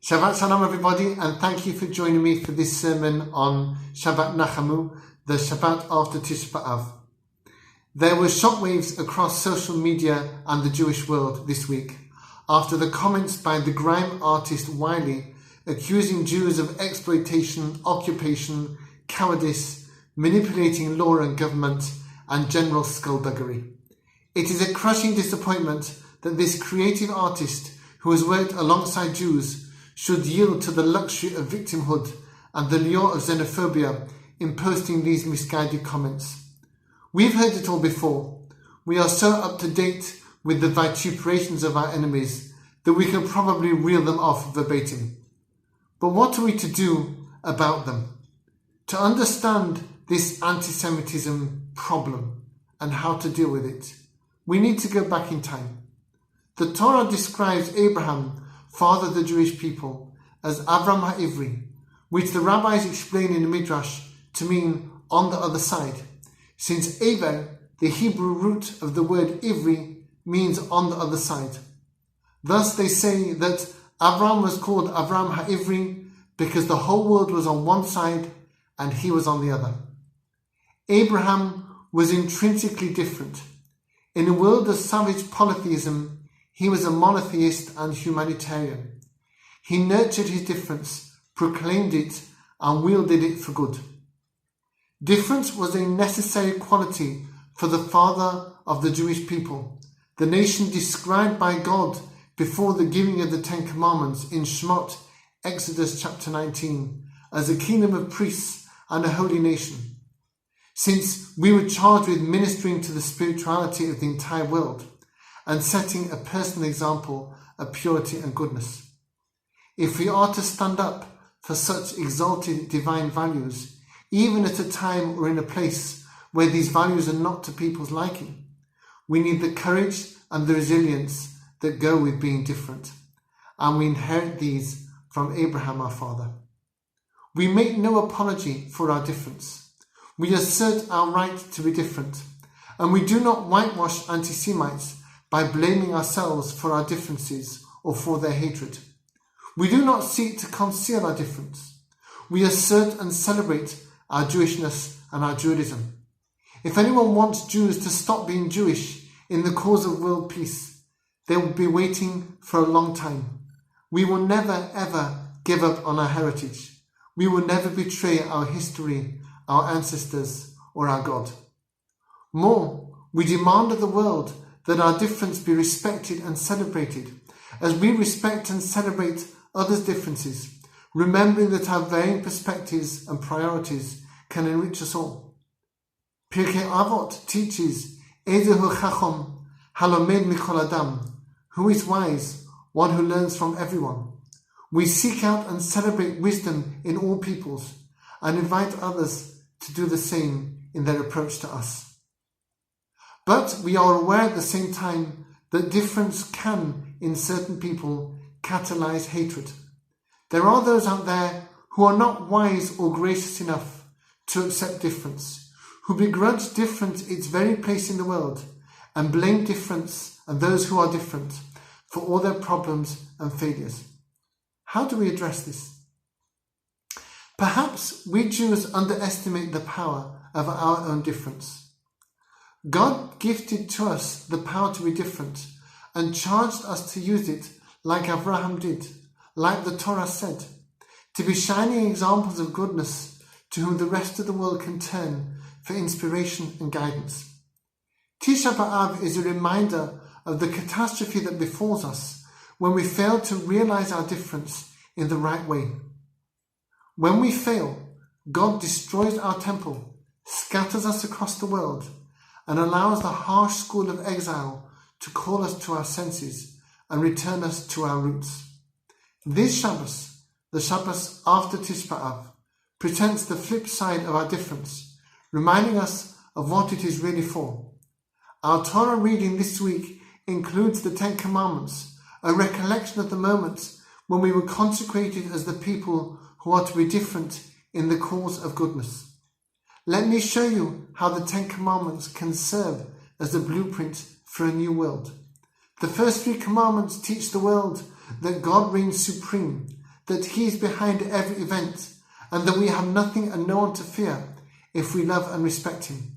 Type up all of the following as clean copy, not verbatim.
Shabbat Shalom everybody, and thank you for joining me for this sermon on Shabbat Nachamu, the Shabbat after Tisha B'Av. There were shockwaves across social media and the Jewish world this week after the comments by the grime artist Wiley accusing Jews of exploitation, occupation, cowardice, manipulating law and government, and general skullduggery. It is a crushing disappointment that this creative artist, who has worked alongside Jews, should yield to the luxury of victimhood and the lure of xenophobia in posting these misguided comments. We've heard it all before. We are so up to date with the vituperations of our enemies that we can probably reel them off verbatim. But what are we to do about them? To understand this anti-Semitism problem and how to deal with it, we need to go back in time. The Torah describes Abraham, father of the Jewish people, as Avram HaIvri, which the rabbis explain in the Midrash to mean on the other side, since Aver, the Hebrew root of the word Ivri, means on the other side. Thus they say that Avram was called Avram HaIvri because the whole world was on one side and he was on the other. Abraham was intrinsically different. In a world of savage polytheism, he was a monotheist and humanitarian. He nurtured his difference, proclaimed it, and wielded it for good. Difference was a necessary quality for the father of the Jewish people, the nation described by God before the giving of the Ten Commandments in Shemot, Exodus chapter 19, as a kingdom of priests and a holy nation. Since we were charged with ministering to the spirituality of the entire world, and setting a personal example of purity and goodness. If we are to stand up for such exalted divine values, even at a time or in a place where these values are not to people's liking, we need the courage and the resilience that go with being different, and we inherit these from Abraham our father. We make no apology for our difference. We assert our right to be different, and we do not whitewash anti-Semites by blaming ourselves for our differences or for their hatred. We do not seek to conceal our difference. We assert and celebrate our Jewishness and our Judaism. If anyone wants Jews to stop being Jewish in the cause of world peace, they will be waiting for a long time. We will never ever give up on our heritage. We will never betray our history, our ancestors, or our God. More, we demand of the world that our difference be respected and celebrated, as we respect and celebrate others' differences, remembering that our varying perspectives and priorities can enrich us all. Pirkei Avot teaches, Ezehu Chacham, Halomed Mikol Adam, who is wise, one who learns from everyone. We seek out and celebrate wisdom in all peoples, and invite others to do the same in their approach to us. But we are aware at the same time that difference can, in certain people, catalyze hatred. There are those out there who are not wise or gracious enough to accept difference, who begrudge difference its very place in the world, and blame difference and those who are different for all their problems and failures. How do we address this? Perhaps we Jews underestimate the power of our own difference. God gifted to us the power to be different and charged us to use it like Abraham did, like the Torah said, to be shining examples of goodness to whom the rest of the world can turn for inspiration and guidance. Tisha B'Av is a reminder of the catastrophe that befalls us when we fail to realize our difference in the right way. When we fail, God destroys our temple, scatters us across the world, and allows the harsh school of exile to call us to our senses and return us to our roots. This Shabbos, the Shabbos after Tisha B'Av, presents the flip side of our difference, reminding us of what it is really for. Our Torah reading this week includes the Ten Commandments, a recollection of the moments when we were consecrated as the people who are to be different in the cause of goodness. Let me show you how the Ten Commandments can serve as a blueprint for a new world. The first 3 commandments teach the world that God reigns supreme, that He is behind every event, and that we have nothing and no one to fear if we love and respect Him.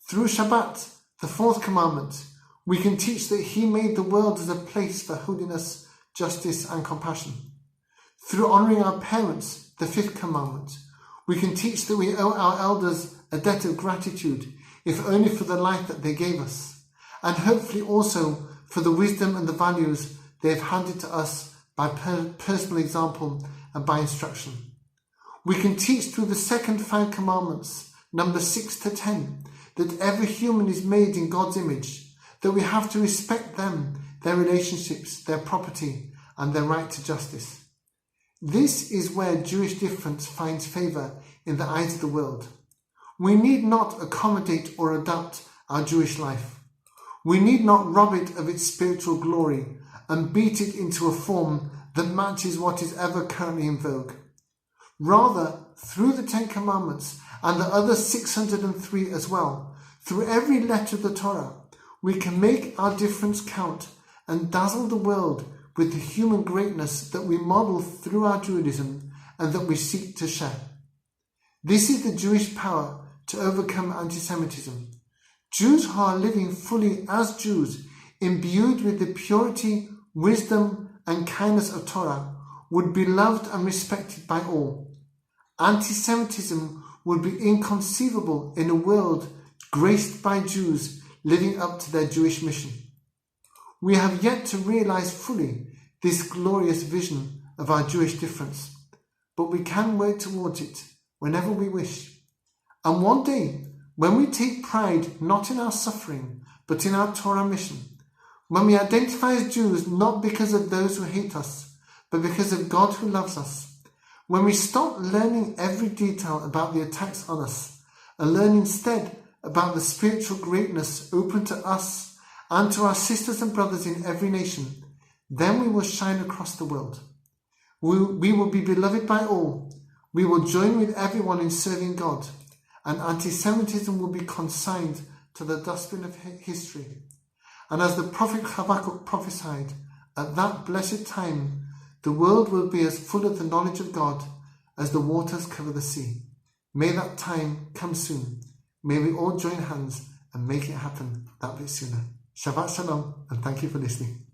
Through Shabbat, the fourth commandment, we can teach that He made the world as a place for holiness, justice and compassion. Through honouring our parents, the fifth commandment, we can teach that we owe our elders a debt of gratitude, if only for the life that they gave us, and hopefully also for the wisdom and the values they have handed to us by personal example and by instruction. We can teach through the second 5 commandments, numbers 6 to 10, that every human is made in God's image, that we have to respect them, their relationships, their property, and their right to justice. This is where Jewish difference finds favour in the eyes of the world. We need not accommodate or adapt our Jewish life. We need not rob it of its spiritual glory and beat it into a form that matches what is ever currently in vogue. Rather, through the 10 Commandments and the other 603 as well, through every letter of the Torah, we can make our difference count and dazzle the world with the human greatness that we model through our Judaism and that we seek to share. This is the Jewish power to overcome anti-Semitism. Jews who are living fully as Jews, imbued with the purity, wisdom and kindness of Torah, would be loved and respected by all. Anti-Semitism would be inconceivable in a world graced by Jews living up to their Jewish mission. We have yet to realize fully this glorious vision of our Jewish difference, but we can work towards it whenever we wish. And one day, when we take pride not in our suffering, but in our Torah mission, when we identify as Jews not because of those who hate us, but because of God who loves us, when we stop learning every detail about the attacks on us and learn instead about the spiritual greatness open to us and to our sisters and brothers in every nation, then we will shine across the world. We will be beloved by all. We will join with everyone in serving God, and anti-Semitism will be consigned to the dustbin of history. And as the prophet Habakkuk prophesied, at that blessed time, the world will be as full of the knowledge of God as the waters cover the sea. May that time come soon. May we all join hands and make it happen that bit sooner. Shabbat Shalom, and thank you for listening.